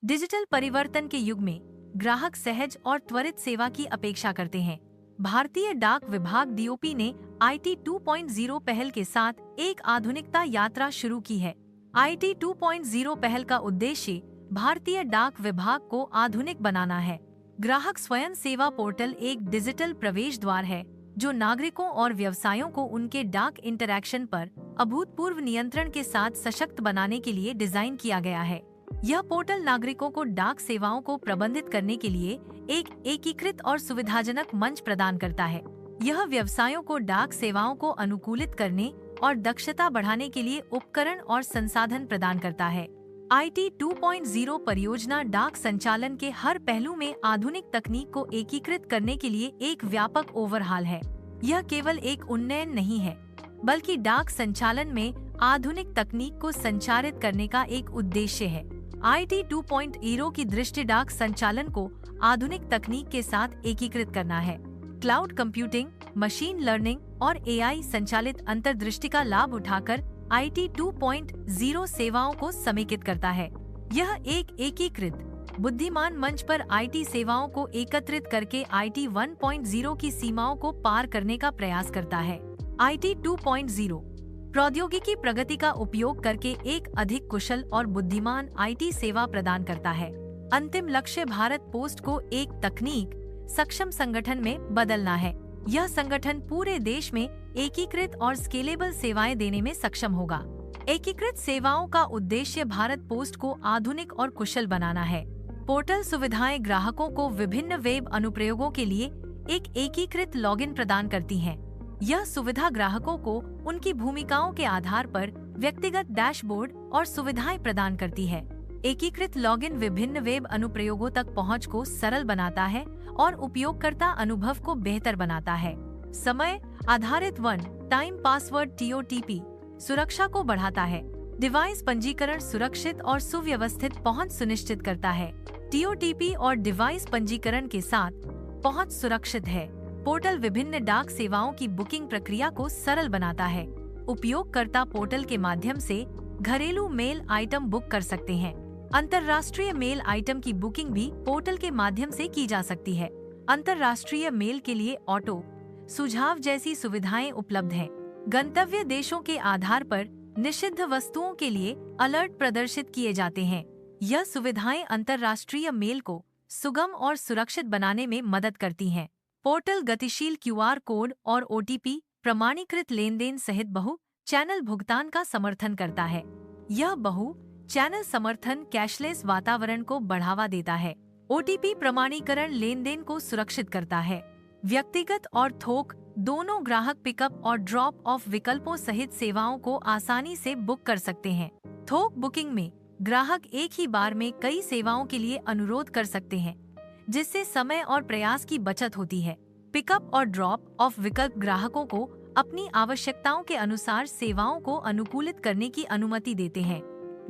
Digital परिवर्तन के युग में ग्राहक सहज और त्वरित सेवा की अपेक्षा करते हैं। भारतीय डाक विभाग डीओपी ने IT 2.0 पहल के साथ एक आधुनिकता यात्रा शुरू की है। IT 2.0 पहल का उद्देश्य भारतीय डाक विभाग को आधुनिक बनाना है। ग्राहक स्वयं सेवा पोर्टल एक डिजिटल प्रवेश द्वार है जो नागरिकों और व्यवसायों को उनके डाक इंटरैक्शन पर अभूतपूर्व नियंत्रण के साथ सशक्त बनाने के लिए डिजाइन किया गया है। यह पोर्टल नागरिकों को डाक सेवाओं को प्रबंधित करने के लिए एक एकीकृत और सुविधाजनक मंच प्रदान करता है। यह व्यवसायों को डाक सेवाओं को अनुकूलित करने और दक्षता बढ़ाने के लिए उपकरण और संसाधन प्रदान करता है। IT 2.0 परियोजना डाक संचालन के हर पहलू में आधुनिक तकनीक को एकीकृत करने के लिए एक व्यापक ओवरहाल है। यह केवल एक उन्नयन नहीं है, बल्कि डाक संचालन में आधुनिक तकनीक को संचारित करने का एक उद्देश्य है। IT 2.0 की दृष्टि डाक संचालन को आधुनिक तकनीक के साथ एकीकृत करना है। क्लाउड कंप्यूटिंग, मशीन लर्निंग और AI संचालित अंतर्दृष्टि का लाभ उठाकर IT 2.0 सेवाओं को समेकित करता है। यह एक एकीकृत बुद्धिमान मंच पर IT सेवाओं को एकत्रित करके IT 1.0 की सीमाओं को पार करने का प्रयास करता है। IT 2.0 प्रौद्योगिकी प्रगति का उपयोग करके एक अधिक कुशल और बुद्धिमान IT सेवा प्रदान करता है। अंतिम लक्ष्य भारत पोस्ट को एक तकनीक सक्षम संगठन में बदलना है। यह संगठन पूरे देश में एकीकृत और स्केलेबल सेवाएं देने में सक्षम होगा। एकीकृत सेवाओं का उद्देश्य भारत पोस्ट को आधुनिक और कुशल बनाना है। पोर्टल सुविधाएं ग्राहकों को विभिन्न वेब अनुप्रयोगों के लिए एक एकीकृत लॉगिन प्रदान करती हैं। यह सुविधा ग्राहकों को उनकी भूमिकाओं के आधार पर व्यक्तिगत डैशबोर्ड और सुविधाएं प्रदान करती है। एकीकृत लॉगिन विभिन्न वेब अनुप्रयोगों तक पहुंच को सरल बनाता है और उपयोगकर्ता अनुभव को बेहतर बनाता है। समय आधारित वन टाइम पासवर्ड TOTP सुरक्षा को बढ़ाता है। डिवाइस पंजीकरण सुरक्षित और सुव्यवस्थित पहुंच सुनिश्चित करता है। TOTP और डिवाइस पंजीकरण के साथ पहुंच सुरक्षित है। पोर्टल विभिन्न डाक सेवाओं की बुकिंग प्रक्रिया को सरल बनाता है। उपयोगकर्ता पोर्टल के माध्यम से घरेलू मेल आइटम बुक कर सकते हैं। अंतर्राष्ट्रीय मेल आइटम की बुकिंग भी पोर्टल के माध्यम से की जा सकती है। अंतर्राष्ट्रीय मेल के लिए ऑटो सुझाव जैसी सुविधाएं उपलब्ध हैं। गंतव्य देशों के आधार पर निषिद्ध वस्तुओं के लिए अलर्ट प्रदर्शित किए जाते हैं। यह सुविधाएं अंतर्राष्ट्रीय मेल को सुगम और सुरक्षित बनाने में मदद करती हैं। पोर्टल गतिशील QR कोड और OTP प्रमाणीकृत लेनदेन सहित बहु चैनल भुगतान का समर्थन करता है। यह बहु चैनल समर्थन कैशलेस वातावरण को बढ़ावा देता है। OTP प्रमाणीकरण लेनदेन को सुरक्षित करता है। व्यक्तिगत और थोक दोनों ग्राहक पिकअप और ड्रॉप ऑफ विकल्पों सहित सेवाओं को आसानी से बुक कर सकते हैं। थोक बुकिंग में ग्राहक एक ही बार में कई सेवाओं के लिए अनुरोध कर सकते हैं, जिससे समय और प्रयास की बचत होती है। पिकअप और ड्रॉप ऑफ विकल्प ग्राहकों को अपनी आवश्यकताओं के अनुसार सेवाओं को अनुकूलित करने की अनुमति देते हैं।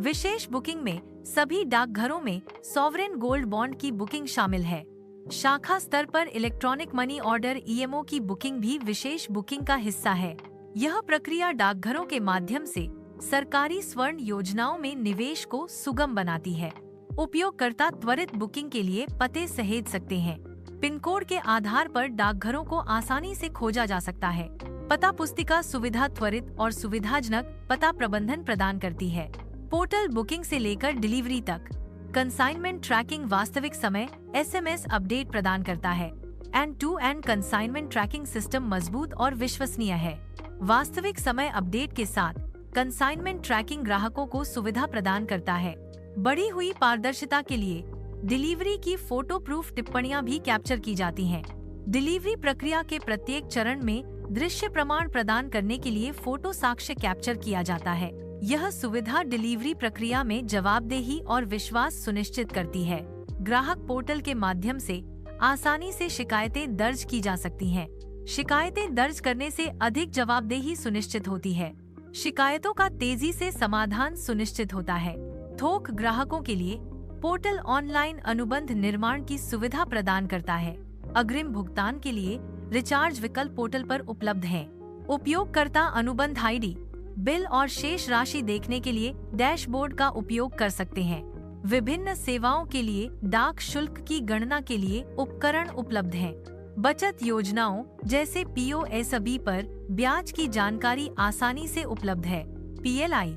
विशेष बुकिंग में सभी डाकघरों में सॉवरेन गोल्ड बॉन्ड की बुकिंग शामिल है। शाखा स्तर पर इलेक्ट्रॉनिक मनी ऑर्डर EMO की बुकिंग भी विशेष बुकिंग का हिस्सा है। यह प्रक्रिया डाकघरों के माध्यम से सरकारी स्वर्ण योजनाओं में निवेश को सुगम बनाती है। उपयोगकर्ता त्वरित बुकिंग के लिए पते सहेज सकते हैं। पिन कोड के आधार पर डाकघरों को आसानी से खोजा जा सकता है। पता पुस्तिका सुविधा त्वरित और सुविधाजनक पता प्रबंधन प्रदान करती है। पोर्टल बुकिंग से लेकर डिलीवरी तक कंसाइनमेंट ट्रैकिंग वास्तविक समय SMS अपडेट प्रदान करता है। एंड-टू-एंड कंसाइनमेंट ट्रैकिंग सिस्टम मजबूत और विश्वसनीय है। वास्तविक समय अपडेट के साथ कंसाइनमेंट ट्रैकिंग ग्राहकों को सुविधा प्रदान करता है। बढ़ी हुई पारदर्शिता के लिए डिलीवरी की फोटो प्रूफ टिप्पणियां भी कैप्चर की जाती हैं। डिलीवरी प्रक्रिया के प्रत्येक चरण में दृश्य प्रमाण प्रदान करने के लिए फोटो साक्ष्य कैप्चर किया जाता है। यह सुविधा डिलीवरी प्रक्रिया में जवाबदेही और विश्वास सुनिश्चित करती है। ग्राहक पोर्टल के माध्यम से आसानी से शिकायतें दर्ज की जा सकती हैं। शिकायतें दर्ज करने से अधिक जवाबदेही सुनिश्चित होती है। शिकायतों का तेजी से समाधान सुनिश्चित होता है। थोक ग्राहकों के लिए पोर्टल ऑनलाइन अनुबंध निर्माण की सुविधा प्रदान करता है। अग्रिम भुगतान के लिए रिचार्ज विकल्प पोर्टल पर उपलब्ध है। उपयोगकर्ता अनुबंध ID, बिल और शेष राशि देखने के लिए डैशबोर्ड का उपयोग कर सकते हैं। विभिन्न सेवाओं के लिए डाक शुल्क की गणना के लिए उपकरण उपलब्ध हैं। बचत योजनाओं जैसे POSB पर ब्याज की जानकारी आसानी से उपलब्ध है। PLI,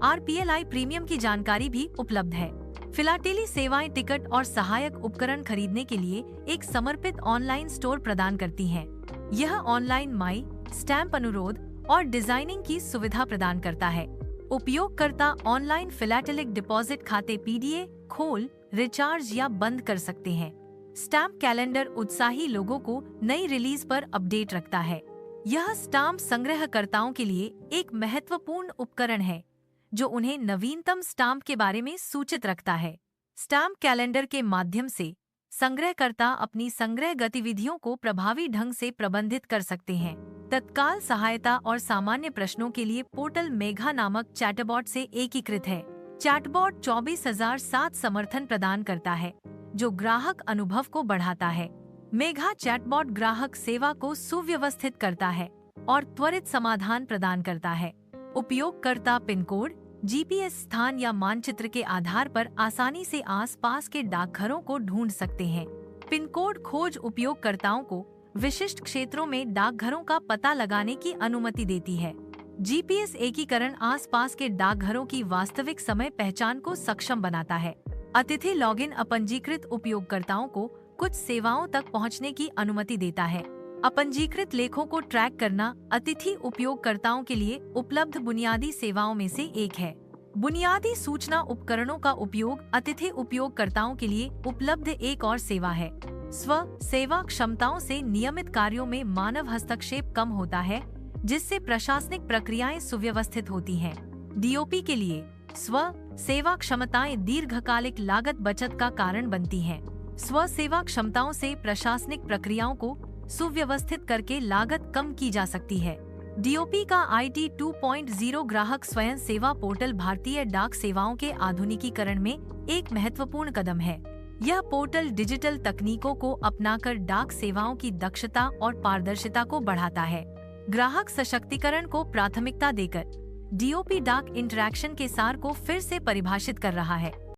RPLI प्रीमियम की जानकारी भी उपलब्ध है। फिलाटेली सेवाएं टिकट और सहायक उपकरण खरीदने के लिए एक समर्पित ऑनलाइन स्टोर प्रदान करती हैं। यह ऑनलाइन माई स्टैंप अनुरोध और डिजाइनिंग की सुविधा प्रदान करता है। उपयोगकर्ता ऑनलाइन फिलाटेलिक डिपॉजिट खाते PDA खोल, रिचार्ज या बंद कर सकते हैं। स्टैंप कैलेंडर उत्साही लोगों को नई रिलीज पर अपडेट रखता है। यह स्टाम्प संग्रहकर्ताओं के लिए एक महत्वपूर्ण उपकरण है जो उन्हें नवीनतम स्टाम्प के बारे में सूचित रखता है। स्टाम्प कैलेंडर के माध्यम से संग्रहकर्ता अपनी संग्रह गतिविधियों को प्रभावी ढंग से प्रबंधित कर सकते हैं। तत्काल सहायता और सामान्य प्रश्नों के लिए पोर्टल मेघा नामक चैटबॉट से एकीकृत है। चैटबॉट 24,007 समर्थन प्रदान करता है जो ग्राहक अनुभव को बढ़ाता है। मेघा चैटबॉट ग्राहक सेवा को सुव्यवस्थित करता है और त्वरित समाधान प्रदान करता है। उपयोगकर्ता पिन कोड, GPS स्थान या मानचित्र के आधार पर आसानी से आसपास के डाकघरों को ढूंढ सकते हैं। पिन कोड खोज उपयोगकर्ताओं को विशिष्ट क्षेत्रों में डाकघरों का पता लगाने की अनुमति देती है। GPS एकीकरण आसपास के डाकघरों की वास्तविक समय पहचान को सक्षम बनाता है। अतिथि लॉगिन अपंजीकृत उपयोगकर्ताओं को कुछ सेवाओं तक पहुंचने की अनुमति देता है। अपंजीकृत लेखों को ट्रैक करना अतिथि उपयोगकर्ताओं के लिए उपलब्ध बुनियादी सेवाओं में से एक है। बुनियादी सूचना उपकरणों का उपयोग अतिथि उपयोगकर्ताओं के लिए उपलब्ध एक और सेवा है। स्व सेवा क्षमताओं से नियमित कार्यों में मानव हस्तक्षेप कम होता है, जिससे प्रशासनिक प्रक्रियाएं सुव्यवस्थित होती हैं। DOP के लिए स्व सेवा क्षमताएं दीर्घकालिक लागत बचत का कारण बनती हैं। स्व सेवा क्षमताओं से प्रशासनिक प्रक्रियाओं को सुव्यवस्थित करके लागत कम की जा सकती है। DOP का IT 2.0 ग्राहक स्वयं सेवा पोर्टल भारतीय डाक सेवाओं के आधुनिकीकरण में एक महत्वपूर्ण कदम है। यह पोर्टल डिजिटल तकनीकों को अपनाकर डाक सेवाओं की दक्षता और पारदर्शिता को बढ़ाता है। ग्राहक सशक्तिकरण को प्राथमिकता देकर DOP डाक इंटरैक्शन के सार को फिर से परिभाषित कर रहा है।